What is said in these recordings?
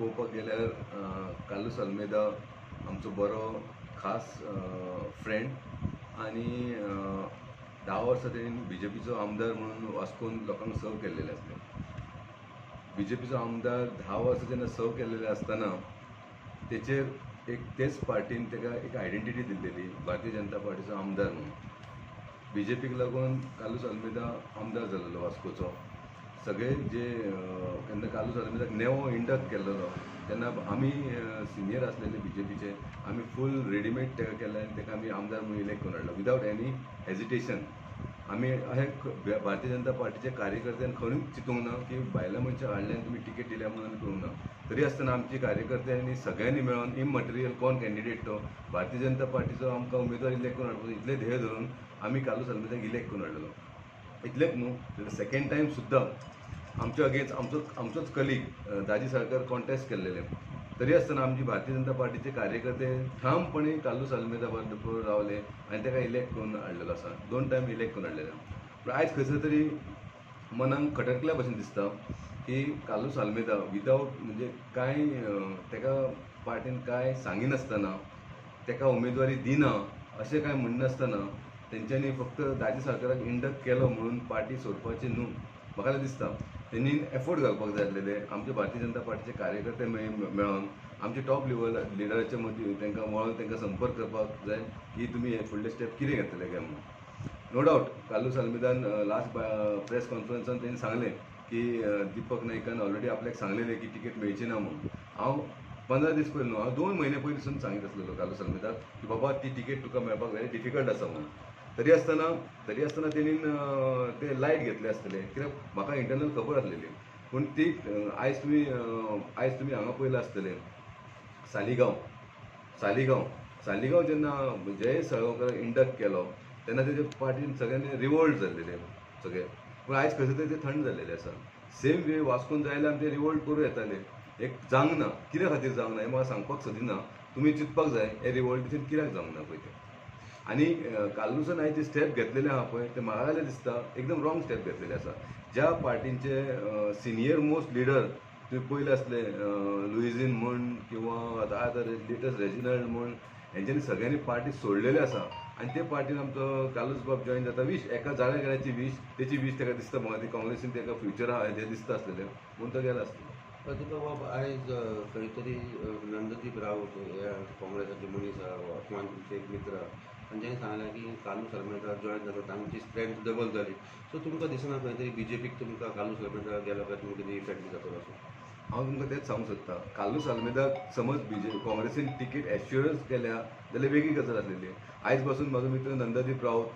पळोवपाक गेल्यार कार्लोस अल्मेदा आमचो बरो खास फ्रेंड आनी 10 वर्सां तेणेन बीजेपीचो आमदार म्हणून वास्कोन लोकांक सर्व केल्लेले आसले. बीजेपीचो आमदार 10 वर्सां जेन्ना सर्व केल्लेले आसतना तेचेर तेच पार्टीन ताका एक आयडेंटिटी दिल्लेली भारतीय जनता पार्टीचो आमदार म्हणून. बीजेपीक लागून कार्लोस अल्मेदा आमदार जाल्लो वास्कोचो. सगळे जे केन्ना कार्लोस अल्मेदाक नेवो इंडक्ट केल्लो तेन्ना आमी सिनियर आसलेले बीजेपीचे आमी फूल रेडीमेड ताका केल्ले आनी ताका आमी आमदार म्हणून इलेक्ट करून हाडलो विदावट एनी हेजिटेशन. आमी अशें भारतीय जनता पार्टीचे कार्यकर्त्यान खंयूच चिंतूंक ना की भायल्या मनशाक हाडले आनी तुमी टिकेट दिल्या म्हणून करूंक ना. तरी आसतना आमची कार्यकर्त्यांनी सगळ्यांनी मेळून इममटेरियल कोण कॅन्डिडेट तो भारतीय जनता पार्टीचो आमकां उमेदवार इलेक्ट करून हाडपाचो इतले ध्येय धरून आमी कार्लोस अल्मेदाक इलेक्ट करून हाडलेलो. इतलेंच न्हू, सेकंड टायम सुद्दां आमच्या अगेन्स्ट आमचोच कलीग दाजी साळकर कॉन्टेस्ट केल्लेले. तरी आसतना आमची भारतीय जनता पार्टीचे कार्यकर्ते ठामपणे कार्लोस अल्मेदा बरोबर रावले आनी ताका इलेक्ट करून हाडलेलो आसा. 2 टायम इलेक्ट करून हाडलेले. पूण आयज खंयसर तरी मनाक खटकल्या भशेन दिसता की कार्लोस अल्मेदा विदावट म्हणजे कांय ताका पार्टीन कांय सांगिनासतना ताका उमेदवारी दिना अशें कांय म्हणनासतना तेंच्यांनी फक्त दाजी साळकराक इंडक्ट केलो म्हणून पार्टी सोडपाची न्हू. म्हाका दिसता तेणी एफोर्ट घालपाक जाय आसलेले. आमचे भारतीय जनता पार्टीचे कार्यकर्ते मेळोन आमचे टॉप लेवल लिडराच्या मदीं तांकां वळोन तांकां संपर्क करपाक जाय की तुमी हे फुडले स्टेप कितें घेतले काय म्हणून. नो डावट कार्लोस अल्मेदान लास्ट प्रेस कॉन्फरन्सान तेणी सांगलें की दीपक नायकान ऑलरेडी आपल्याक सांगलेलें की टिकेट मेळची ना म्हणून. हांव 15 दीस पयलीं न्हू, हांव 2 म्हयने पयलीं सांगीत आसलेलो कार्लोस अल्मेदाक की बाबा ती टिकेट तुका मेळपाक व्हेरी डिफिकल्ट आसा म्हणून. तरी आसतना तेणीन ते लायट घेतले आसतले कित्याक म्हाका इंटरनल खबर आसलेली. पूण ती आयज तुमी हांगा पयलें आसतलें सालिगांव जेन्ना जयेश साळगांवकर इंडक्ट केलो तेन्ना तेजे पार्टीन सगळ्यांनी रिवोल्ट जाल्लेले सगळे. पूण आयज खंय तरी ते थंड जाल्लेले आसा. सेम वे वास्कोन जाय जाल्यार आमी ते रिवोल्ट करूं येताले. एक जावंक ना, कित्या खातीर जावंक ना हें म्हाका सांगपाक सोदिना. तुमी चिंतपाक जाय हे रिवोल्टीचेर कित्याक जावंक ना पळय तें. आनी कार्लोसान आयज जे स्टेप घेतलेले आहा पळय ते म्हाका जाल्यार दिसता एकदम रॉंग स्टेप घेतलेले आसा. ज्या पार्टींचे सिनियर मोस्ट लिडर तुवें पयले आसले लुइजीन म्हण किंवा आतां लेटस्ट रेजिनल्ड म्हण हेंच्यांनी सगळ्यांनी पार्टी सोडलेली आसा आनी ते पार्टीन आमचो कार्लोस बाब जॉयन जाता. एका जाण्याची तेची वीश ताका दिसता म्हाका ती काँग्रेसीन ताका फ्युचर आहा हें दिसता आसलेलें म्हणून तो गेलो आसलो. तुका बाब आयज खंय तरी नंददीप रावत हे काँग्रेसाचे मनीस आहा अफमान तुमचे एक मित्र तांच्यांनी सांगलें की कार्लोस अल्मेदा जॉयन जाता तांची स्ट्रेंथ डबल जाली. सो तुमकां दिसना खंय तरी बीजेपीक तुमकां कार्लोस अल्मेदा गेलो काय तुमकां कितें इफेक्ट जातलो असो. हांव तुमकां तेंच सांगूंक सोदतां कार्लोस अल्मेदाक समज काँग्रेसीन टिकेट एश्युरन्स केल्या जाल्यार वेगळी गजाल आसलेली. आयज पासून म्हाजो मित्र नंददीप रावत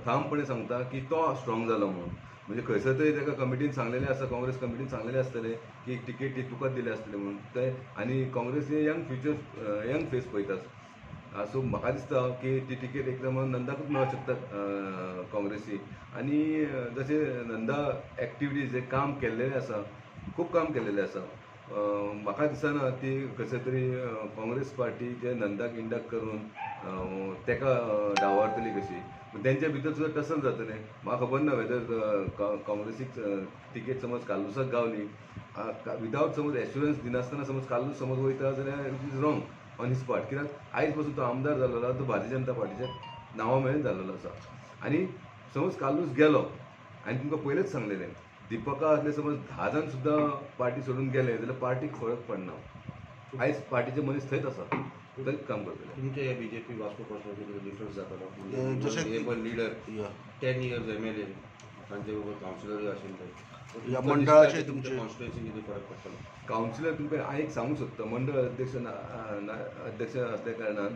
ठामपणे सांगता की तो स्ट्रॉंग जालो म्हणून. म्हणजे खंयसर तरी ताका कमिटीन सांगलेलें आसा, काँग्रेस कमिटीन सांगलेलें आसतलें की टिकेट ती तुकाच दिली आसतली म्हणून ते. आनी काँग्रेस यंग फेस पळयता. सो म्हाका दिसता की ती टिकेट एकदम नंदाकूच मेळूंक शकता काँग्रेसी. आनी जशें नंदा एक्टिविटीज जे काम केल्लेलें आसा खूब काम केल्लेलें आसा. म्हाका दिसना ती खंयसर तरी काँग्रेस पार्टी जे नंदाक इंडक्ट करून ताका डावरतली कशी. तेंच्या भितर सुद्दां टसल जातलें. म्हाका खबर ना वेदर काँग्रेसीक टिकेट समज कार्लोसाक गावली विदावट समज एश्युरन्स दिनासतना समज कार्लोस समज वयता जाल्यार it is wrong on his part. कित्याक आयज पासून तो आमदार जाल्लो आसा, तो भारतीय जनता पार्टीच्या नांवा मेळून जाल्लो आसा. आनी समज कार्लोस गेलो आनी तुमकां पयलेंच सांगलेलें दीपका आसले समज 10 जाण सुद्दां पार्टी सोडून गेले जाल्यार पार्टीक फरक पडना. आयज पार्टीचे मनीस थंयच आसा, थंयच काम करतले. तुमचे हे बीजेपी वास्को कॉन्स्टिट्युन्सीचो डिफरन्स जातालो जशें एबल लिडर 10 इयर्स MLA तांचे बरोबर कावन्सिलरूय आशिल्ले. ह्या मंडळाचे तुमचे कॉन्स्टिट्युन्सीन कितें फरक पडटलो. कावन्सिलर तुमकां हांव एक सांगूंक सोदतां. मंडळ अध्यक्ष आसल्या कारणान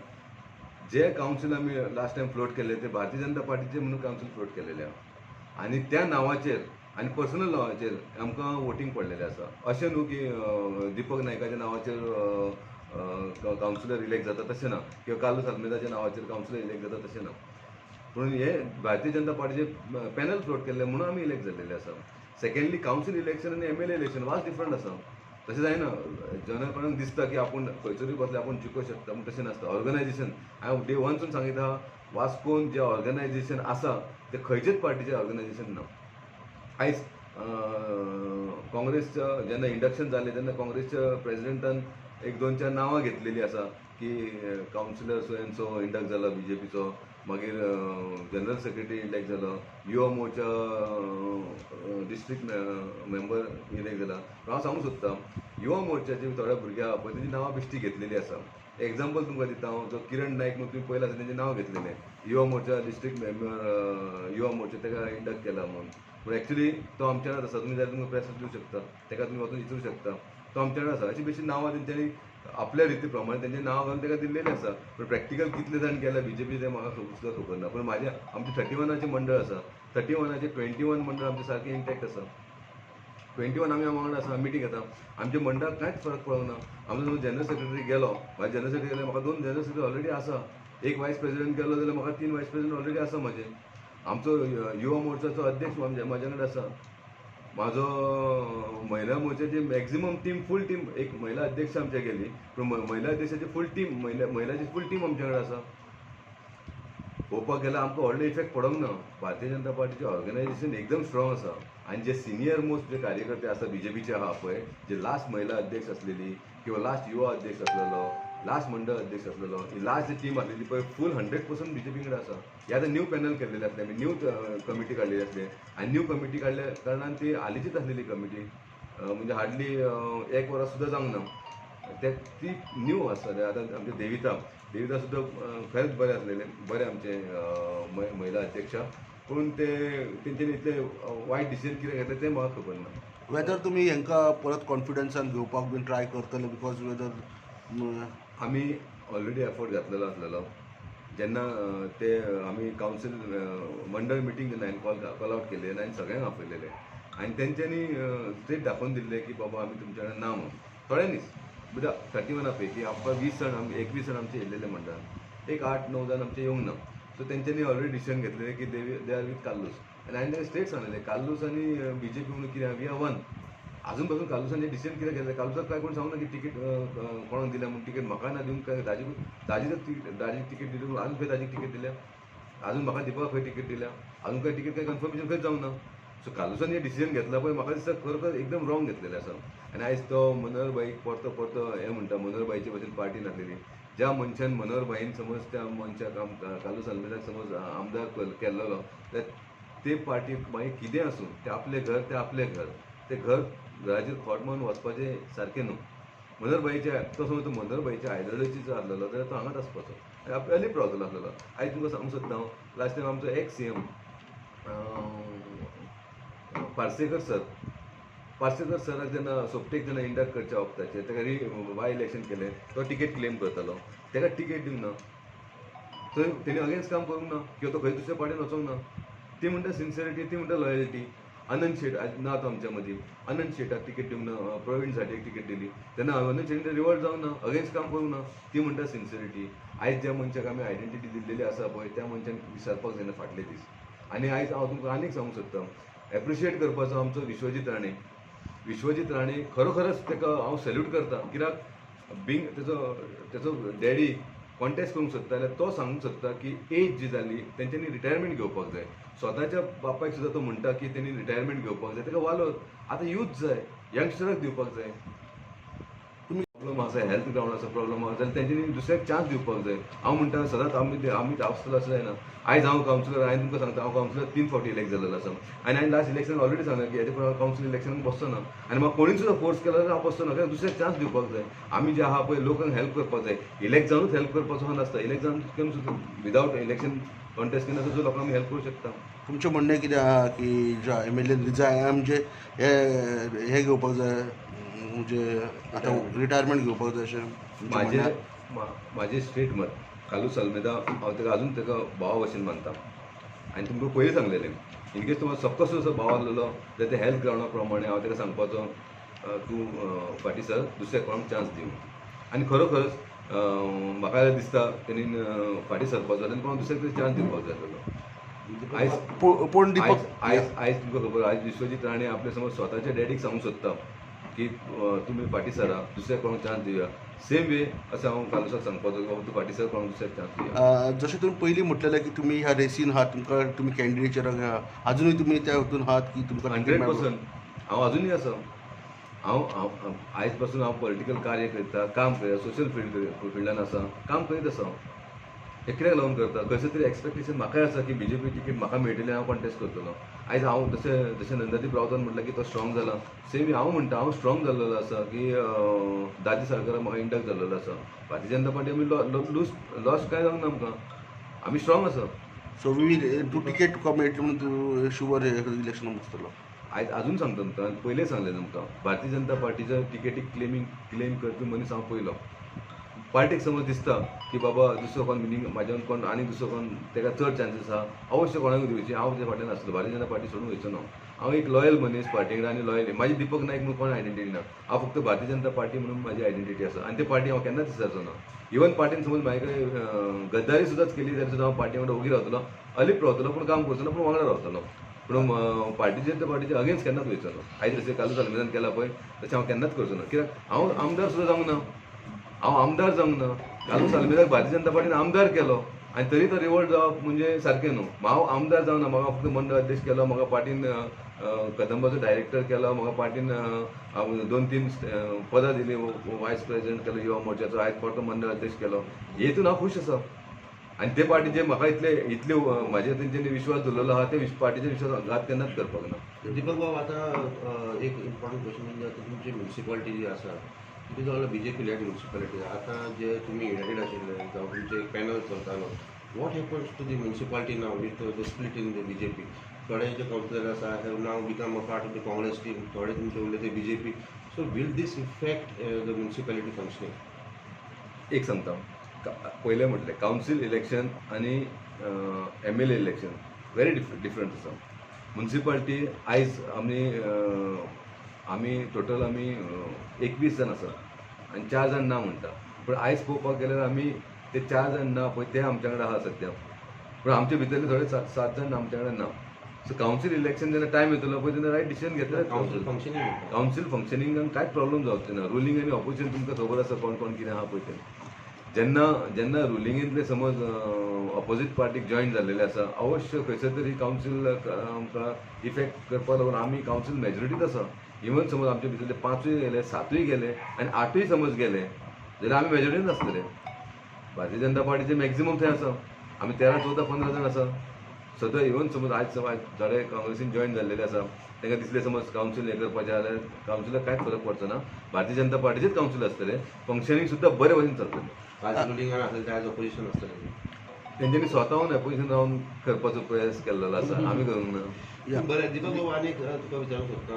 जे कावन्सील आमी लास्ट टायम फ्लोट केले ते भारतीय जनता पार्टीचे म्हणून कावन्सील फ्लोट केलेले आहा. आनी त्या नांवाचेर आनी पर्सनल नांवाचेर आमकां वोटींग पडलेलें आसा. अशें न्हू की दीपक नायकाच्या नांवाचेर कावन्सिलर इलेक्ट जाता तशें ना, किंवा कार्लोस अल्मेदाच्या नांवाचेर कावन्सिलर इलेक्ट जाता तशें ना. पूण हे भारतीय जनता पार्टीचे पॅनल फ्लोट केल्ले म्हणून आमी इलेक्ट जाल्लेले आसा. सेकंडली कावन्सील इलेक्शन आनी MLA इलेक्शन वाज डिफरंट आसा. तशें जायना. जनरलपणान दिसता की आपूण खंयसरूय बसले आपूण जिखूंक शकता पूण तशें नासता. ऑर्गनायजेशन हांव डे वनसून सांगीत आहा वास्कोन जे ऑर्गनायजेशन आसा ते खंयचेच पार्टीचें ऑर्गनायजेशन ना. आयज काँग्रेसचं जेन्ना इंडक्शन जालें तेन्ना काँग्रेसच्या प्रेसिडेंटान एक 2-4 नांवां घेतलेलीं आसा की councillor so and so induct जालो बीजेपीचो, मागीर जनरल सेक्रेटरी इलेक्ट जालो, Yuva Morcha district member elect जाला. हांव सांगूंक सोदतां युवा मोर्चाचे थोडे भुरगे आहा पळय तेंची नांवां बेश्टी घेतलेलीं आसा. एग्जाम्पल तुमकां दिता हांव, जो किरण नायक म्हणून तुमी पयला आसा तेंचें नांव घेतलेलें युवा मोर्चा डिस्ट्रिक्ट मेंबर युवा मोर्चा ताका इंडक्ट केला म्हणून. पूण एक्चुली तो आमच्या वांगडाच आसा. तुमी जाल्यार तुमकां प्रेस दिवंक शकता, ताका तुमी वचून विचारूं शकता. तो आमच्या वांगडा आसा. अशीं बेश्टी नांवां तेंच्यांनी आपल्या रिती प्रमाणे तेंचें नांव घालून ताका दिल्लेलें आसा. पूण प्रॅक्टिकल कितले जाण केल्या बीजेपी तें म्हाका सुद्दां खबर ना. पूण म्हाजें आमचें 31 मंडळ आसा. 31 21 मंडळ आमचें सारकें इंटॅक्ट आसा. 21 आमी वांगडा आसा, मिटींग घेता. आमच्या मंडळाक कांयच फरक पडूंक ना. आमचो समज जनरल सेक्रेटरी गेलो, म्हाका जनरल सेक्रेटरी गेल्यार म्हाका 2 जनरल सेक्रेटरी ऑलरेडी आसा. एक वायस प्रेसिडेंट गेलो जाल्यार म्हाका 3 वायस प्रेसिडेंट ऑलरेडी आसा म्हाजे. आमचो युवा मोर्चाचो अध्यक्ष म्हाजे कडेन आसा. म्हाजो महिला मोर्चाची मॅक्झिमम टीम फूल टीम एक महिला अध्यक्ष आमच्या गेली, पूण महिला अध्यक्षाची फूल टीम महिलाची फूल टीम आमच्या कडेन आसा. पळोवपाक गेल्यार आमकां व्हडलो इफेक्ट पडोंक ना. भारतीय जनता पार्टीचें ऑर्गनायझेशन एकदम स्ट्रॉंग आसा. आनी जे सिनियर मोस्ट जे कार्यकर्ते आसा बीजेपीचे आहा पळय, जे लास्ट महिला अध्यक्ष आसलेली किंवा लास्ट युवा अध्यक्ष आसलेलो, लास्ट मंडळ अध्यक्ष आसलेलो, ही लास्ट जी टीम आसलेली पळय फूल 100% बीजेपी कडेन आसा. हे आतां न्यू पॅनल केल्लेले आसले, आमी न्यू कमिटी काडलेली आसले. आनी न्यू कमिटी काडल्या कारणान ती हालींचीच आसलेली कमिटी, म्हणजे हार्डली 1 वरा सुद्दां जावंक ना. ती न्यू आसतले. आतां आमचे देविता सुद्दां खरेंच बरें आसलेले, बरे आमचे महिला अध्यक्षा. पूण ते तेंच्यांनी इतले वायट डिसिजन कितें घेतलें तें म्हाका खबर ना. वेदर तुमी हांकां परत कॉन्फिडन्सान घेवपाक बीन ट्राय करतले, बिकॉज वेदर आमी ऑलरेडी एफर्ट घातलेलो आसलेलो. जेन्ना ते आमी कावन्सील मंडळ मिटींग जेन्ना हांवें कॉल आउट केले आनी हांवें सगळ्यांक आपयलेले आनी तेंच्यांनी स्ट्रेट दाखोवन दिल्लें की बाबा आमी तुमच्या कडेन ना म्हणून. थोड्यांनीच म्हणजे 31 पैकी आमकां 20 जाण 21 जाण आमचे येयल्लेले मंडळान, एक 8-9 जाण आमचे येवंक ना. सो तेंच्यांनी ऑलरेडी डिसिजन घेतलेलें की दे आर वीथ काल्लूस. आनी हांवें ताका स्ट्रेट सांगलेलें काल्लूस आनी बीजेपी म्हणून कितें वी आर वन. अजून पासून कालुसांचे डिसिजन कितें घेतलें, कालुसाक काय कोण सांगूना की तिकीट कोणाक दिल्या म्हणून. तिकीट म्हाका ना दिवंक काय दाजीक तिकीट दिली, अजून खंय दाजीक तिकीट दिल्या, अजून म्हाका दिवपाक खंय तिकीट दिल्या, अजून काय तिकीट काय कन्फर्मेशन खंयच जावंक ना. सो कालुसांनी डिसिजन घेतला पळय म्हाका दिसता खरोखर एकदम रॉंग घेतलेलें आसा. आनी आयज तो मनोहरभाईक परतो हें म्हणटा, मनोहरभाईचे भशेन पार्टी नासलेली. ज्या मनशान मनोहरभाईन समज त्या मनशाक कालूस अल्मेदाक समज आमदार केल्लो जाल्यार ते पार्टीक मागीर कितें आसूं तें आपलें घर, तें घराचेर खोट मारून वचपाचें सारकें न्हू. मनोहरभाईच्या तो समज तो मनोहरभाईच्या आयडियोलॉजीचो आसलेलो जाल्यार तो हांगाच आसपाचो आनी आपल्याली प्रावड जालो आसलेलो. आयज तुमकां सांगूंक सोदता हांव, लास्ट टायम आमचो एक्स CM पार्सेकर सराक जेन्ना सोपटेक जेन्ना इंडक्ट करच्या वक्ताचेर ताका बाय इलेक्शन केलें, तो टिकेट क्लेम करतालो, ताका टिकेट दिवंक ना. थंय तेणी अगेन्स्ट काम करूंक ना किंवा तो खंय दुसऱ्या पार्टीन वचोंक ना. ती म्हणटा सिन्सिरिटी, ती म्हणटा लॉयल्टी. आनंद शेट आज ना तो आमच्या मदीं, आनंद शेटाक टिकेट दिवंक ना, प्रवीण झाटेक टिकेट दिली तेन्ना आनंद शेटीन रिवॉल्ट जावंक ना, अगेन्स्ट काम करूंक ना. ती म्हणटा सिन्सिरिटी. आयज ज्या मनशाक आमी आयडेंटिटी दिल्लेली आसा पळय त्या मनशाक विसरपाक जायना फाटले दीस. आनी आयज हांव तुमकां आनीक सांगूंक सोदतां, एप्रिशिएट करपाचो आमचो विश्वजीत राणे खरोखरच ताका हांव सॅल्यूट करतां. कित्याक बींग तेजो डॅडी कॉन्टेस्ट करूंक सोदता जाल्यार तो सांगूंक सोदता की एज जी जाली तेंच्यांनी रिटायरमेंट घेवपाक जाय. स्वताच्या बापायक सुद्दां तो म्हणटा की तेणी रिटायरमेंट घेवपाक जाय. ताका वालोर आतां यूथ जाय, यंगस्टराक दिवपाक जाय. प्रॉब्लम आसा, हेल्थ ग्रावंडाचो प्रॉब्लम आसा जाल्यार तेंच्यांनी दुसऱ्याक चान्स दिवपाक जाय. हांव म्हणटा सदांच आमी आसतलो अशें जायना. आयज हांव कावन्सिलर, हांवें तुमकां सांगता हांव कावन्सिलर 3 फावटी इलेक्ट जाल्लो आसा आनी हांवें लास्ट इलेक्शन ऑलरेडी सांगलें की हेच्या कावन्सिल इलेक्शनाक बसचो ना. आनी म्हाका कोणी सुद्दां फोर्स केलो जाल्यार हांव बसचो ना, कित्याक दुसऱ्याक चान्स दिवपाक जाय. आमी जे आहा पळय लोकांक हेल्प करपाक जाय. इलेक्ट जावनूच हेल्प करपाचो हा नासता, इलेक्ट जावन केन्ना सुद्दां विदावट इलेक्शन कॉन्टेस्ट केन्ना सुद्दां लोकांक आमी हेल्प करूंक शकता. तुमचें म्हणणें कितें आहा की ज्या MLA रिजाय म्हणजे हे घेवपाक जाय, म्हणजे आतां रिटायरमेंट घेवपाक जाय अशें म्हाजें स्ट्रेट मत. कालूस अल्मेदा हांव ताका अजून ताका भावा भशेन मानता. आनी तुमकां पयलीं सांगलेलें इनकेस तुमकां सक्कस असो भाव आसलेलो जाल्यार ते हेल्थ ग्रावंडा प्रमाणे हांव ताका सांगपाचो तूं फाटीं सर दुसऱ्या कोणाक चान्स दिवं. आनी खरोखरच म्हाका दिसता तेणी फाटीं सरपाचो आनी कोणाक दुसऱ्याक चान्स दिवपाक जाय आसलेलो. आयज तुमकां खबर, आयज विश्वजीत राणे आपले समज स्वताच्या डॅडीक सांगूंक सोदता की तुमी फाटीं सरा, दुसऱ्याक कोणाक चान्स दिवया. सेम वे अशें हांव कालूसाक सांगपाचो की बाबा तूं फाटीं सर कोणाक दुसऱ्याक चान्स दिवया. जशें तुमी पयलीं म्हटलेलें की तुमी ह्या रेसीन आहात, तुमी कॅन्डिडेचराक आहात, अजुनूय तुमी त्या हातून आहात की तुमकां 100% हांव अजुनूय आसा. आयज पासून हांव पॉलिटिकल कार्य करता, काम करता, सोशल फिल्डान आसा, काम करीत आसा. हे कित्याक लागून करता? खंयसर तरी एक्सपेक्टेशन म्हाकाय आसा की बीजेपी टिकेट म्हाका मेळटली, हांव कॉन्टेस्ट करतलो. आयज हांव जशें नंदादीप रावतान म्हटलें की तो स्ट्रॉंग जाला, सेम हांव म्हणटा हांव स्ट्रॉंग जाल्लो आसा की दाजी सरकारान म्हाका इंडक्ट जाल्लो आसा. भारतीय जनता पार्टी आमी लॉस कांय जावंक ना आमकां, आमी स्ट्रॉंग आसा. सो वी तूं टिकेट तुका मेळटली म्हणून तूं शुवर इलेक्शनाक बसतलो. आयज अजून सांगता तुमकां, पयलें सांगलें तुमकां, भारतीय जनता पार्टीच्या टिकेटीक क्लेम करपी मनीस हांव पयलो. पार्टीक समज दिसता की बाबा दुसरो कोण मिनींग म्हाज्यान कोण आनी दुसरो कोण ताका चड चान्सीस आहा, अवश्य कोणाक दिवची, हांव त्या फाटल्यान आसलो. भारतीय जनता पार्टी सोडून वयचो ना. हांव एक लॉयल मनीस पार्टी कडेन आनी लॉयल. म्हाजी दीपक नायक म्हणून कोण आयडेंटिटी ना. हांव फक्त भारतीय जनता पार्टी म्हणून म्हाजी आयडेंटिटी आसा आनी ते पार्टी हांव केन्नाच विसरचो ना. इवन पार्टीन समज म्हाजे कडेन गद्दारी सुद्दांच केली जाल्यार सुद्दां हांव पार्टी वांगडा उगी रावतलो, अलिप्त रावतलो, पूण काम करचो ना, पूण वांगडा रावतलो. पूण भारतीय जनता पार्टीच्या अगेन्स्ट केन्नाच वयचो ना. आयज जशें कालू सल्मेदान केला पळय तशें हांव केन्नाच करचो ना. कित्याक हांव आमदार सुद्दां जावंक ना, हांव आमदार जावंक ना. कालू सल्मेदाक भारतीय जनता पार्टीन आमदार केलो आनी तरी तो रिवोल्ट जावप म्हणजे सारकें न्हू. हांव आमदार जावंक ना, म्हाका फक्त मंडळ अध्यक्ष केलो, म्हाका पार्टीन कदंबाचो डायरेक्टर केलो, म्हाका पार्टीन 2-3 पदां दिली, वायस प्रेसिडेंट केलो युवा मोर्चाचो, आयज परतो मंडळ अध्यक्ष केलो. हेतून हांव खूश आसा. आनी ते पार्टीचे म्हाका इतले म्हाजे तेंच्यांनी विश्वास दवरलेलो आहा, ते पार्टीचे विश्वास घात केन्नाच करपाक ना. दीपक बाब, आता एक इम्पॉर्टंट क्वेश्चन म्हणजे आता तुमची म्युन्सिपालिटी जी आसा ती जाल्यार बीजेपी लेड म्युन्सिपालिटी. आता जे तुम्ही इलेक्टेड आशिल्ले जावं तुमचे एक पॅनल चलतालो, what happens to the municipality now with the split in the BJP? थोडे जे काउन्सिलर आसा have now become a part of the Congress team, थोडे तुमचे उरले ते BJP. So will this affect the municipality functioning? एक सांगता, पयलें म्हटलें कावन्सील इलेक्शन आनी MLA इलेक्शन व्हेरी डिफरंट आसा. म्युन्सिपालिटी आयज आमी टोटल 21 जाण आसा आनी 4 जाण ना म्हणटा. पूण आयज पळोवपाक गेल्यार आमी ते 4 जाण ना पळय ते आमच्या कडेन आहा सद्या, पूण आमचे भितरले थोडे 7 जाण आमच्या कडेन ना. सो कावन्सील इलेक्शन जेन्ना टायम येतलो पळय तेन्ना रायट डिसिजन घेतले. कावन्सील फंक्शनिंगाक कांयच प्रॉब्लम जावचें ना. रुलींग आनी ऑपोजिशन तुमकां खबर आसा कोण कोण कितें आहा पळय तें. जेन्ना रुलिंगेंतले समज ऑपोजीट पार्टीक जॉयन जाल्लेले आसा, अवश्य खंयसर तरी कावन्सील आमकां इफेक्ट करपाक लागून आमी कावन्सील मेजॉरिटीच आसा. इवन समज आमचे भितरले 5य गेले, 7य गेले आनी 8य समज गेले जाल्यार आमी मेजॉरिटीन आसतले. भारतीय जनता पार्टीचे मॅक्झिमम थंय आसा. आमी 13, 14, 15 जाण आसा. सद्या इवन समज आयज थोडे काँग्रेसीन जॉयन जाल्लेले आसा, तांकां दिसलें समज कावन्सील हें करपाचें जाल्यार कावन्सिलाक कांयच फरक पडचो ना. भारतीय जनता पार्टीचेच कावन्सील आसतले, फंक्शनींग सुद्दां बरे भशेन चलतलें. आज रुलिंगान आसलें ते आज ऑपोजिशन आसतलें. तेंच्यांनी स्वताहून एपोजिशन रावन करपाचो प्रयास केल्लो आसा, आमी करूंक ना. बरें दीपक बाबा, आनी तुका विचारूंक सोदता,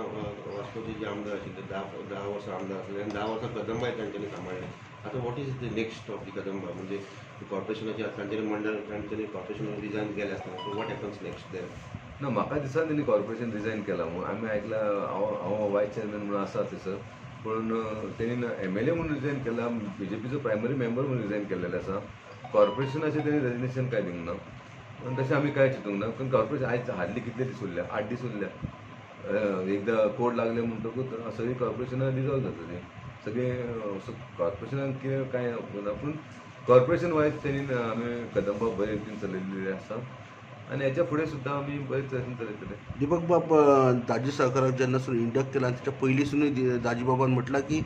वास्कोचे जे आमदार आशिल्ले 10 वर्सां आमदार आसले आनी 10 वर्सां कदंबाय तांच्यांनी सांबाळ्ळें. आतां what is the next of the Kadamba? म्हणजे कॉर्पोरेशनाचे तांच्यांनी मंडळ तांच्यांनी कॉर्पोरेशन रिजायन केलें आसतना, सो वॉट हॅपन्स नेक्स्ट देर? ना, म्हाका दिसना तेणी कॉर्पोरेशन रिजायन केलां म्हणून. आमी आयकलां हांव वायस चॅरमॅन म्हणून आसा थंयसर, पूण तेणी MLA म्हणून रिजायन केला, BJPचो प्रायमरी मेंबर म्हणून रिजायन केल्लेले आसा. कॉर्पोरेशनाचें तेणी रेजिग्नेशन कांय दिवंक ना. पण तशें आमी कांय चिंतूंक ना. कारण कॉर्पोरेशन आयज हार्डली कितले दीस उरल्या, 8 दीस उरल्या. एकदां कोड लागले म्हणटकूच सगळीं कॉर्पोरेशनां डिजॉल्व जातलीं. सगळें कॉर्पोरेशनान कितें कांय ना. पूण कॉर्पोरेशन वायज तेणी आमी कदंबा बरे रितीन चलयल्ली आसा आनी हेच्या फुडें सुद्दां आमी बरे तरेन चलयतले. दीपक बाब, दाजी सरकाराक जेन्नासून इंडक्ट केला ताच्या पयलींसूनय दाजी बाबान म्हटलां की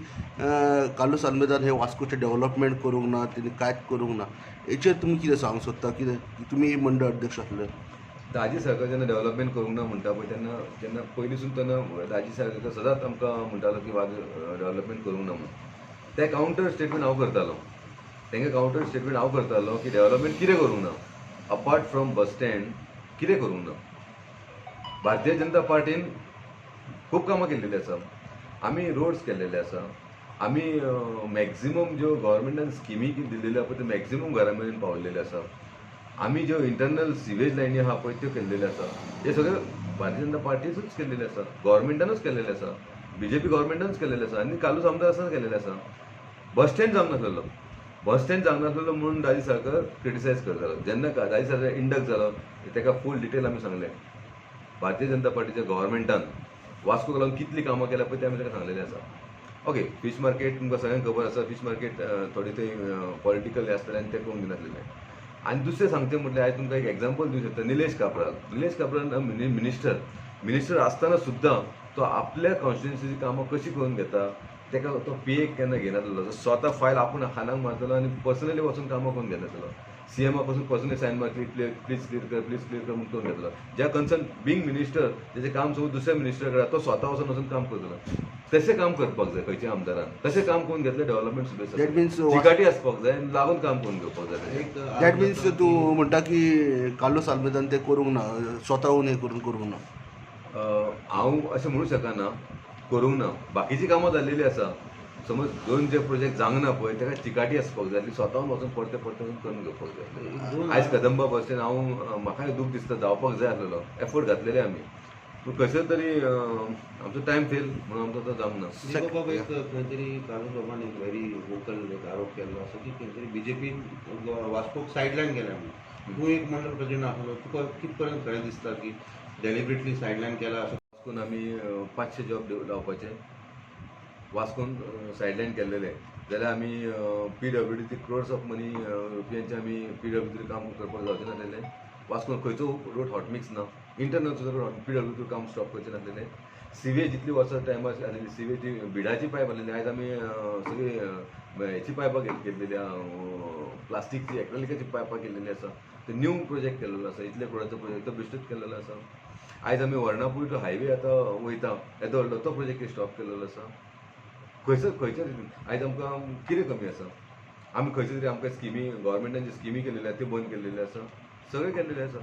कालू सल्मेदान हे वास्कोचें डेव्हलपमेंट करूंक ना, तेणी कांयच करूंक ना. हेचेर तुमी कितें सांगूंक सोदता? कितें तुमी मंडळ अध्यक्ष आसले. दाजी सरकार जेन्ना डेव्हलपमेंट करूंक ना म्हणटा पळय जेन्ना पयलींसून तेन्ना दाजी सरकार सदांच आमकां म्हणटालो की डेव्हलपमेंट करूंक ना म्हणून. ते कावंटर स्टेटमेंट हांव करतालो. तांकां कावंटर स्टेटमेंट हांव करतालो की डेव्हलपमेंट कितें करूंक ना, अपार्ट फ्रॉम बस स्टँड कितें करूंक ना. भारतीय जनता पार्टीन खूब कामां केल्लेलीं आसा. आमी रोड्स केल्लेले आसा. आमी मॅक्झिमम ज्यो गव्हर्मेंटान स्किमी दिल्लेल्यो आसा पळय त्यो मॅक्झिमम घरा मेरेन पावयल्लेले आसा. आमी ज्यो इंटरनल सिवेज लायनी आहा पळय त्यो केल्लेल्यो आसा. हे सगळे भारतीय जनता पार्टीसूच केल्लेले आसा, गव्हर्मेंटानूच केल्लेले आसा, BJP गव्हर्मेंटानूच केल्लेले आसा आनी कालूच आमदार आसतना केल्लेले आसा. बस स्टँड जावंक नासलेलो. बस स्टँड जावंक नासलेलो म्हणून दाजी सरकार क्रिटिसायज करतालो. जेन्ना दाजी सरकार इंडक्ट जालो ताका फूल डिटेल आमी सांगलें. भारतीय जनता पार्टीच्या गव्हर्मेंटान वास्कोक लागून कितलीं कामां केल्या पळय तें आमी ताका सांगलेलें आसा. ओके, फीश मार्केट तुमकां सगळ्यांक खबर आसा. फीश मार्केट थोडे थंय पॉलिटिकल हे आसतलें आनी तें करूंक दिनासलेलें. आनी दुसरें सांगचें म्हटल्यार आयज तुमकां एक एग्जांपल दिवंक शकता. निलेश काब्राल मिनिस्टर आसतना सुद्दां तो आपल्या कॉन्स्टिट्युन्सीची कामं कशी करून घेता तेका तो पी एक केन्ना घेनासलो स्वता फायल आपण खानाक मारतलो आणि पर्सनली वचून कामं करून घेनासलो सीएमा पासून पर्सनली सायन मारतली प्लीज क्लियर कर म्हणून करून घेतलो ज्या कन्सर्न बिंग मिनिस्टर त्याचे काम सगळं दुसऱ्या मिनिस्टर करा तो स्वता वचून काम करतलो तसे काम करपाक जाय खंयच्या आमदारान तशें काम करून घेतले डेव्हलपमेंट That means सुद्दां चिकाटी आसपाक जाय आनी लागून काम करून घेवपाक जाय एक दॅट मिन्स तूं म्हणटा की कार्लोस आल्मेदान ते करूंक ना स्वताहून हे करूंक ना. हांव अशें म्हणूं शकना करूंक ना बाकीचीं कामां जाल्लेलीं आसा समज दोन जे प्रोजेक्ट जावंक ना पळय ताका चिकाटी आसपाक जाय आनी स्वताहून वचून परते करून घेवपाक जाय आयज कदंबा बस स्टँड हांव म्हाकाय दूख दिसता जावपाक जाय आसलेलो एफर्ट घातलेले आमी पूण कशें तरी आमचो टायम फेल म्हणून आमचो तो जावंक ना. बाबा एक खंय तरी कार्लोस बाबान एक व्हेरी वोकल एक आरोप केल्लो आसा की खंय तरी बीजेपीन वास्कोक सायडलायन केल्या म्हणून तूं एक मंडळ प्रेसिडेंट आसलो तुका कित पर्यंत खरें दिसता की डेलिब्रेटली सायडलायन केला अशें वास्कोन आमी 500 जॉब लावपाचे वास्कोन सायडलायन केल्लेले जाल्यार आमी PWD क्रोर्स ऑफ मनी रुपयांचे आमी PWD काम करपाक जावचें नासलेलें वास्कोन खंयचो रोड हॉट मिक्स ना इंटरनल सुद्दां रोड PWD काम स्टॉप करचें नासलेलें सिवेज जितली वर्सां टायम आसलेली सिवेजी बिडाची पायप आसलेली आयज आमी सगळी हेची पायपां केल्लेली प्लास्टीकची एक्रेलिकाची पायपां केल्लेली आसा ते न्यू प्रोजेक्ट केल्लो आसा इतले करोडाचो प्रोजेक्ट तो बेश्टूच केल्लो आसा आयज आमी वर्णापूर टू हायवे आतां वयता येदो व्हडलो तो प्रोजेक्ट स्टॉप केल्लो आसा खंयच्या आयज आमकां कितें कमी आसा आमी खंयच्या तरी आमकां स्किमी गव्हर्मेंटान जी स्किमी केल्लेली आसा ती बंद केल्लेली आसा सगळें केल्लेलें आसा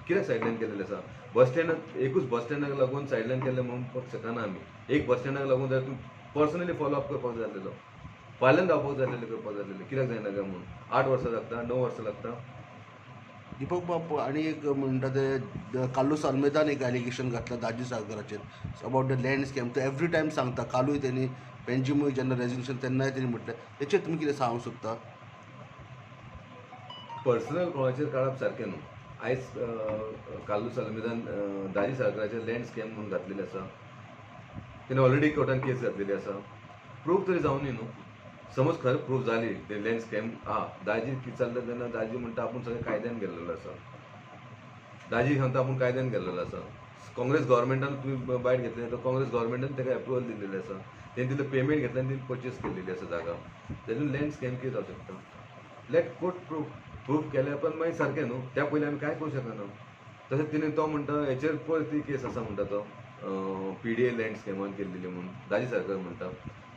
कित्याक सायडलायन केल्लेलें आसा बस स्टँडाक एकूच बस स्टँडाक लागून सायडलायन केल्लें म्हणून शकना आमी एक बस स्टँडाक लागून जाल्यार तूं पर्सनली फॉलो अप करपाक जाय आसलेलो फाल्यां धांवपाक जाय आसलेलें करपाक जाय आसलेलें कित्याक जायना काय म्हणून 8 वर्सां लागता 9 वर्सां लागता. दीपक बाब आणि एक म्हणटा ते कार्लोस आल्मेदान एक एलिगेशन घातला दाजी सागराचेर अबाउट द लँड स्कॅम तो एवरी टायम सांगता कालूय त्यांनी पेन्जिमूय जेन्ना रेजोल्युशन तेन्नाय त्यांनी म्हटलें तेचेर तुमी कितें सांगूंक सोदता. पर्सनल कोणाचेर काडप सारकें न्हू आयज कार्लोस आल्मेदान दाजी सागराचेर लँड स्कॅम म्हणून घातलेलें आसा तेणें ऑलरेडी कोर्टान केस घातलेली आसा प्रूफ तरी जावनी न्हू समज खरें प्रूफ जाली ते लँड स्कॅम दाजी कितें चल्लें तेन्ना दाजी म्हणटा आपूण सगळें कायद्यान गेल्लेलो आसा दाजी सांगता आपूण कायद्यान गेल्लेलो आसा काँग्रेस गव्हर्मेंटान तुमी बायट घेतलें तर काँग्रेस गव्हर्मेंटान ताका एप्रुवल दिल्लेलें आसा तेणी तितलें पेमेंट घेतलें आनी तिणी परचेस केल्लेली आसा जागा तेतून लँड स्कॅम कितें जावंक शकता लेट कोर्ट प्रूफ केलें पण मागीर सारकें न्हू त्या पयलीं आमी कांय करूंक शकना तशेंच तिणें तो म्हणटा हेचेर पळय ती केस आसा म्हणटा तो PDA लँड स्कॅमान केल्लेली म्हणून दाजी सरकार म्हणटा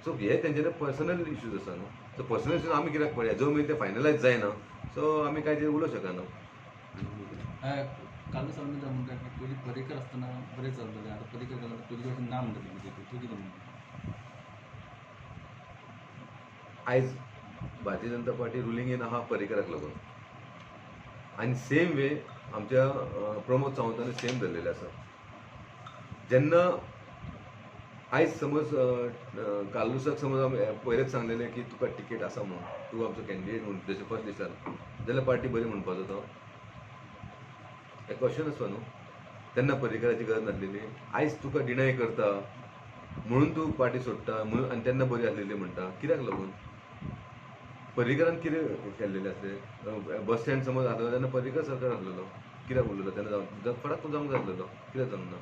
सो हे तेंचे पर्सनल इश्यूज आसा न्हू सो पर्सनल इश्यूज आमी कित्याक पळया जो मेरेन ते फायनलायज जायना सो आमी कांय उलोवंक शकना. कार्लोस आल्मेदा म्हणटा की पयलीं पर्रीकर आसतना बरें चलतालें आतां पर्रीकर गेलो पयलीं कडेन ना म्हणटा बीजेपी तूं कितें म्हणटा. आयज भारतीय जनता पार्टी रुलिंगेन आहा पर्रीकराक लागून आनी सेम वे आमच्या प्रमोद सावंतान सेम धरलेलें आसा जेन्ना आयज समज कार्लोसाक समज आमी पयलेंच सांगलेलें की तुका टिकेट आसा म्हणून तूं आमचो कॅन्डिडेट म्हणून जशें फर्स्ट लिस्टार जाल्यार पार्टी बरी म्हणपाचो तो हें क्वेश्चन आसता न्हू तेन्ना पर्रीकराची गरज नासलेली आयज तुका डिनाय करता म्हणून तूं पार्टी सोडटा म्हणून आनी तेन्ना बरी आसलेली म्हणटा कित्याक लागून पर्रीकरान कितें केल्लेलें आसलें बस स्टँड समज आसलो तेन्ना पर्रीकर सरकार आसलेलो कित्याक उरलेलो तेन्ना फडाक तो जावंक जाय आसलेलो कित्याक जावंक ना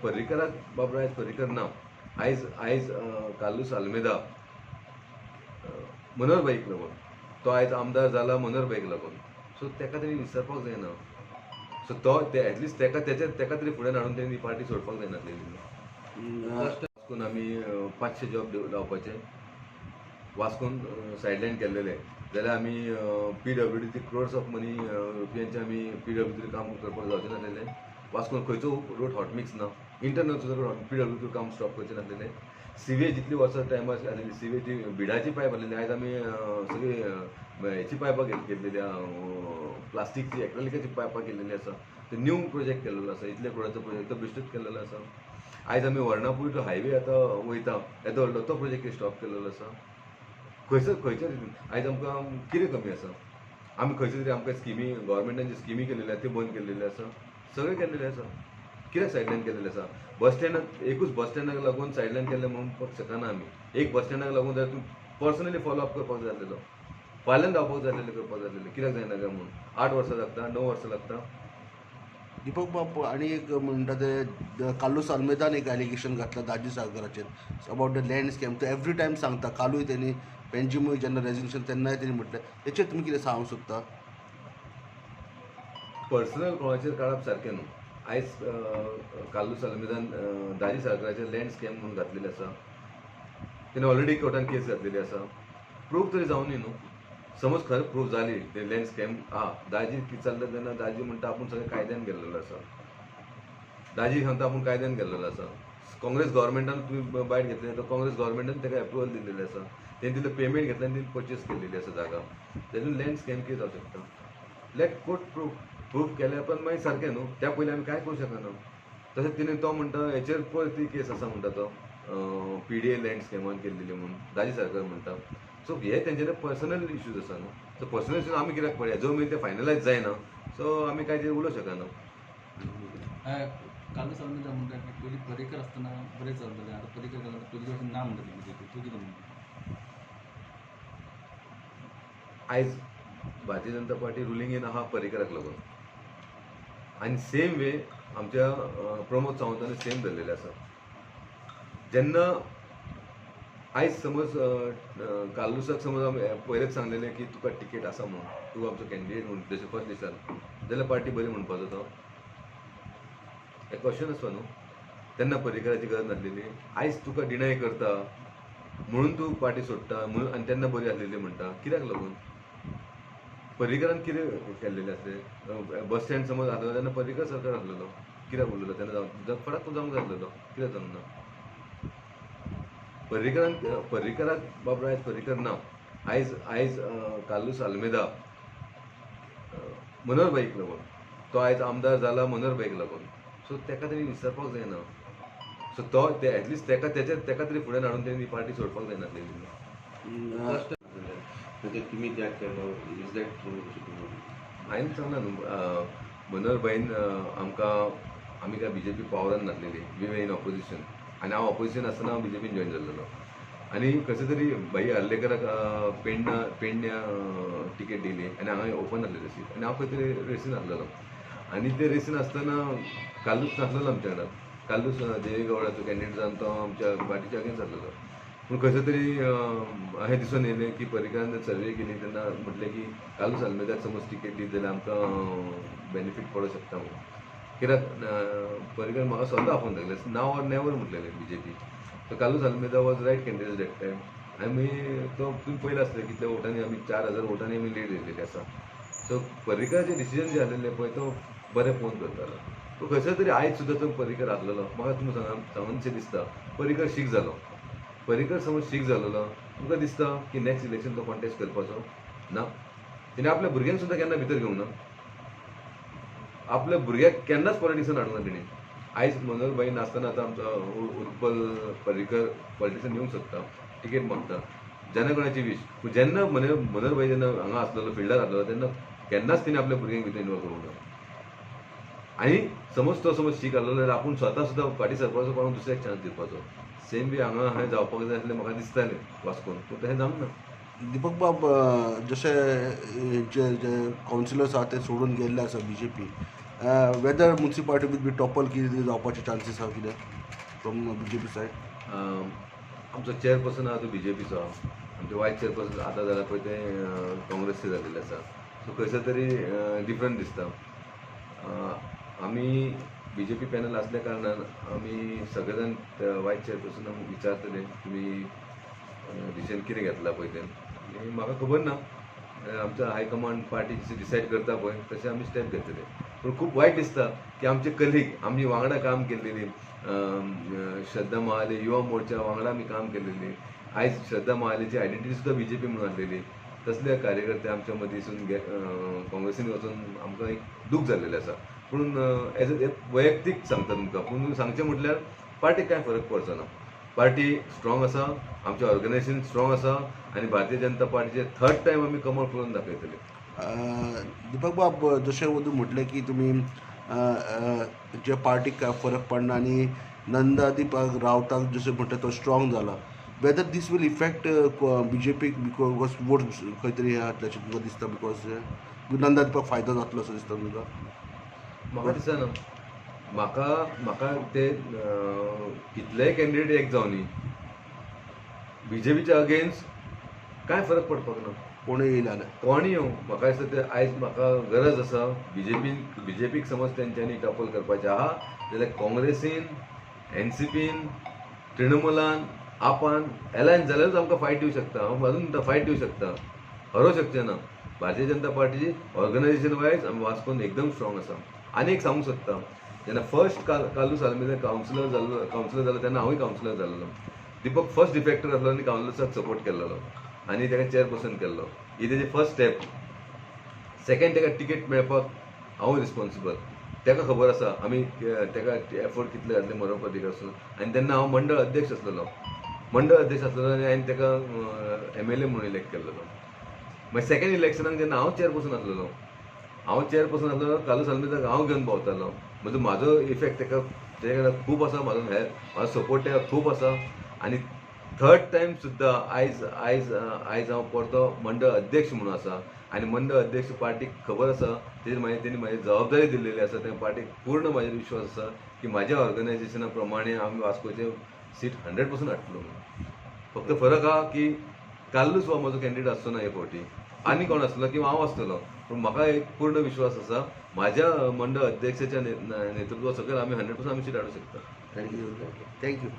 पर्रीकराक बाबा आयज पर्रीकर ना आयज कार्लोस आल्मेदा मनोहरभाईक लागून तो आयज आमदार जाला मनोहरभाईक लागून सो ताका तरी विसरपाक जायना सो तो एटलिस्ट ताका तरी फुडें हाडून तेणी पार्टी सोडपाक जायनासलेली वास्कोन आमी 500 जॉब लावपाचे वास्कोन सायडलायन केल्लेले जाल्यार आमी PWD क्रोर्स ऑफ मनी रुपयांचे आमी PWD काम करपाक जावचें नासलेलें वास्कोन खंयचो रोड हॉट मिक्स ना इंटरनल सुद्दां रोड PWD काम स्टॉप करचें नासलेलें सिवेज जितली वर्सां टायम आसलेली सिवेजी बिडाची पायप आसलेली आयज आमी सगळी हेची पायपां केल्लेली प्लास्टीकची एक्रेलिकाची पायपां केल्लेली आसा ते न्यू प्रोजेक्ट केल्लो आसा इतले करोडाचो प्रोजेक्ट तो बेश्टूच केल्लो आसा आयज आमी वर्णापूर टू हायवे आतां वयता येदो व्हडलो तो प्रोजेक्ट स्टॉप केल्लो आसा खंयच्या आयज आमकां कितें कमी आसा आमी खंयच्या तरी आमकां स्किमी गव्हर्मेंटान जी स्किमी केल्लेली आसा ती बंद केल्लेली आसा सगळें केल्लेलें आसा कित्याक सायडलायन केल्लेलें आसा बस स्टँडाक एकूच बस स्टँडाक लागून सायडलायन केल्लें म्हणून शकना आमी एक बस स्टँडाक लागून जाल्यार तूं पर्सनली फॉलो अप करपाक जाय आसलेलो फाल्यां धांवपाक जाय आसलेलें करपाक जाय आसलेलें कित्याक जायना काय म्हणून 8 वर्सां लागता 9 वर्सां लागता. दीपक बाब आणि एक म्हणटा ते कालूस अल्मेदान एक एलिगेशन घातलं दाजी सागराचेर अबाउट द लँड स्कॅम तो एवरी टायम सांगता कालूय त्यांनी पेंजीमूय जेन्ना रेजोल्युशन तेन्नाय त्यांनी म्हटलें हेचेर तुमी कितें सांगूंक सोदता पर्सनल कोणाचेर काडप सारकें न्हू आयज कालूस अल्मेदान दाजी सागराचेर लँड स्कॅम म्हणून घातलेलें आसा तेणें ऑलरेडी कोर्टान केस घातलेली आसा प्रूफ तरी जावनी न्हू समज खरें प्रूफ जाली ते लँड स्कॅम दाजी कितें चल्लें तेन्ना दाजी म्हणटा आपूण सगळें कायद्यान गेल्लेलो आसा दाजी सांगता आपूण कायद्यान गेल्लेलो आसा काँग्रेस गव्हर्मेंटान तुमी बायट घेतलें तर काँग्रेस गव्हर्मेंटान ताका एप्रुवल दिल्लेलें आसा तेणी तितलो पेमेंट घेतला आनी तिने परचेस केल्लेली आसा जागा तेतून लँड स्कॅम कितें जावं शकता लेट कोर्ट प्रूफ केल्या पण मागीर सारकें न्हू त्या पयलीं आमी कांय करूं शकना तशेंच तिणें तो म्हणटा हेचेर पळय ती केस आसा म्हणटा तो PDA लँड स्कॅमान केल्लेली म्हणून दाजी सरकार म्हणटा सो हे तेंचे पर्सनल इश्यूज आसा न्हू सो पर्सनल इश्यूज आमी कित्याक पळया जो मेरेन ते फायनलायज जायना सो आमी कांय तेजेर उलोवंक शकना कालूस अल्मेदा म्हणटा की पयलीं पर्रीकर आसतना बरें चलतालें आतां पर्रीकर गेलो पयलीं भशेन ना म्हणटा BJP तूं कितें म्हणटा आयज भारतीय जनता पार्टी रुलिंगेन आहा पर्रीकराक लागून आनी सेम वे आमच्या प्रमोद सावंतान सेम धरलेलें आसा जेन्ना आयज समज कालूसाक समज आमी पयलेंच सांगलेलें की तुका टिकेट आसा म्हणून तूं आमचो कॅन्डिडेट म्हणून जशें फर्स्ट दिसान जाल्यार पार्टी बरी म्हणपाचो तो हे क्वेश्चन आसता न्हू तेन्ना पर्रीकराची गरज नासलेली आयज तुका डिनाय करता म्हणून तूं पार्टी सोडटा म्हणून आनी तेन्ना बरी आसलेली म्हणटा कित्याक लागून पर्रीकरान कितें केल्लेलें आसलें बस स्टँड समज आसलो तेन्ना पर्रीकर सरकार आसलेलो कित्याक उरलेलो तेन्ना फडाक जावंक जाय आसलेलो कित्याक जावंक ना पर्रीकराक बाबा आयज पर्रीकर ना आयज कालूस अल्मेदा मनोहरभाईक लागून तो आयज आमदार जाला मनोहरभाईक लागून सो ताका तरी विसरपाक जायना सो तो ते एटलिस्ट ताका तरी फुडें हाडून तेणी पार्टी सोडपाक जायनासलेली म्हणजे तुम्ही त्याग केलो इज दॅट ट्रू हांवें सांगला न्हू मनोहरभाईन आमी काय BJP पावरान नासलेली वी वे इन ऑपोजिशन आनी हांव ऑपोजिशन आसतना हांव BJPन जॉयन जाल्लो आनी कशें तरी भाई हल्लेकराक पेडण्या टिकेट दिली आनी हांगा ओपन आसलेली सीट आनी हांव खंय तरी रेसीन आसलेलो आनी ते रेसीन आसतना कालूस नासलेलो आमच्या वांगडा कालूस देवेगौडाचो कॅन्डिडेट जावन तो आमच्या पार्टीच्या अगेन्स्ट आसलेलो पूण कशें तरी अशें दिसून येयलें की पर्रीकरान सर्वे केली तेन्ना म्हटलें की कालूस अल्मेदाक समज टिकेट दित जाल्यार आमकां बेनिफीट पडूंक शकता म्हणून कित्याक पर्रीकर म्हाका सद्दां आपोवन लागलें नाव ऑर नेवर म्हटलेलें BJP so Carlos Almeida was right candidate that time आमी तो तुमी पयलें आसलें कितल्या वोटांनी आमी 4000 वोटांनी आमी लीड दिल्लेली आसा सो पर्रीकराचें डिसिजन जें आसलेलें पळय तो बरें पळोवन करतालो तो खंयसर तरी आयज सुद्दां तो पर्रीकर आसलेलो म्हाका तुमी सांगूनशें दिसता पर्रीकर शीक जालो पर्रीकर समज शीक जालोलो तुमकां दिसता की नॅक्स्ट इलेक्शन तो कॉन्टेस्ट करपाचो ना तेणें आपल्या भुरग्यांक सुद्दां केन्ना भितर घेवंक ना आपल्या भुरग्याक केन्नाच पॉलिटिक्सान हाडूंक ना तेणी आयज मनोहरभाई नासतना आतां आमचो उत्पल पर्रीकर पॉलिटिक्सान येवंक सोदता टिकेट मागता जेन्ना कोणाची वीश पूण जेन्ना मनोहरभाई जेन्ना हांगा आसलेलो फिल्डार आसलेलो तेन्ना केन्नाच तिणें आपल्या भुरग्यांक भितर इनवॉल्व करूंक ना आनी समज तो समज शीक आसलो जाल्यार आपूण स्वता सुद्दां फाटीं सरपाचो कोणाक दुसऱ्याक चान्स दिवपाचो सेम बी हांगा हांवें जावपाक जाय आसलें म्हाका दिसतालें वास्कोन पूण तशें जावंक ना दीपक बाब जशे जे कावन्सिलर्स आहा ते सोडून गेल्ले आसा BJP whether municipality will be topple कितें जावपाचे चान्सीस आहा कितें फ्रॉम BJP सायड आमचो चेअरपर्सन आहा तो BJPचो आहा आमचे वायस चेअरपर्सन आतां जाल्यार पळय ते काँग्रेसचे जाल्लेले आसा सो खंयसर तरी डिफरंट दिसता आमी BJP पॅनल असल्या कारणान आमी सगळे जाण वायस चेअरपर्सनाक विचारतले तुमी डिसिजन कितें घेतला पळय तें म्हाका खबर ना आमचो हायकमांड पार्टी जशें डिसायड करता पळय तशें आमी स्टेप घेतले पूण खूब वायट दिसता की आमचे कलीग आमची वांगडा काम केल्लेली श्रद्धा महाले युवा मोर्चा वांगडा आमी काम केल्लेली आयज श्रद्धा महालेची आयडेंटिटी सुद्दां BJP म्हणून आसलेली तसले कार्यकर्ते आमच्या मदींसून काँग्रेसीन वचून आमकां एक दूख जाल्लेलें आसा पूण एज अ वैयक्तीक सांगता तुमकां पूण सांगचें म्हटल्यार पार्टीक कांय फरक पडचो ना पार्टी स्ट्रॉंग आसा आमचें ऑर्गनायजेशन स्ट्रॉंग आसा आनी भारतीय जनता पार्टीचे थर्ड टायम आमी कमळ फुलोवन दाखयतले दीपक बाब जशें वदू म्हटलें की तुमी जे पार्टीक काय फरक पडना आनी नंदादीप रावताक जशें म्हणटा तो स्ट्रॉंग जाला whether this will affect BJP because vote खंय तरी हे जातले अशें तुमकां दिसता बिकॉज नंदादीपाक फायदो जातलो असो दिसता तुमकां म्हाका दिसना म्हाका ते कितलेय कॅन्डिडेट एक जावनी बीजेपीच्या अगेन्स्ट कांय फरक पडपाक ना. कोणूय येयला जाल्यार कोणी येवं म्हाका दिसता ते आयज म्हाका गरज आसा बीजेपीक समज तेंच्यांनी टॉपल करपाचें आहा जाल्यार काँग्रेसीन एनसीपीन तृणमुलान आपान एलायन्स जाल्यारूच आमकां फायट दिवंक शकता. हांव अजून फायट दिवंक शकता, हरोवंक शकचें ना. भारतीय जनता पार्टीची ऑर्गनायझेशन वायज आमी वास्कोन एकदम स्ट्रॉंग आसा. आनी एक सांगूंक सोदता, जेन्ना फर्स्ट कालू सालमेदा कावन्सिलर जालो तेन्ना हांवूय कावन्सिलर जाल्लो. दीपक फर्स्ट डिफेक्टर आसलो आनी कावन्सिलर्साक सपोर्ट केल्लो आनी ताका चेअरपर्सन केल्लो. ही तेजी फर्स्ट स्टेप. सेकंड ताका टिकेट मेळपाक हांव रिस्पॉन्सिबल. ताका खबर आसा आमी ताका एफर्ट कितले घातले मरोवपा खातीर आसून. आनी तेन्ना हांव मंडळ अध्यक्ष आसलेलो आनी हांवें ताका MLA म्हणून इलेक्ट केल्लो. मागीर सेकंड इलेक्शनाक जेन्ना हांव चेअरपर्सन आसलेलो कालू सालमेदाक हांव घेवन भोंवतालो. म्हणजे म्हाजो इफेक्ट ताका तेजे खूब आसा, म्हाजो सपोर्ट ताका खूब आसा. आनी थर्ड टायम सुद्दां आयज हांव परतो मंडळ अध्यक्ष म्हणून आसा. आनी मंडळ अध्यक्ष पार्टीक खबर आसा, तेणी म्हाजी जबाबदारी दिल्लेली आसा. त्या पार्टीक पूर्ण म्हाजेर विश्वास आसा की म्हाज्या ऑर्गनायझेशना प्रमाणे आमी वास्कोचे सीट 100% हाडटलो. फक्त फरक आहा की कालूच हो म्हजो कॅन्डिडेट आसचो ना हे फावटी, आनी कोण आसतलो किंवा हांव आसतलो. पूण म्हाका एक पूर्ण विश्वास आसा म्हाज्या मंडळ अध्यक्षाच्या नेतृत्वा सकयल आमी 100% आमी सीट हाडूंक शकता. थँक्यू.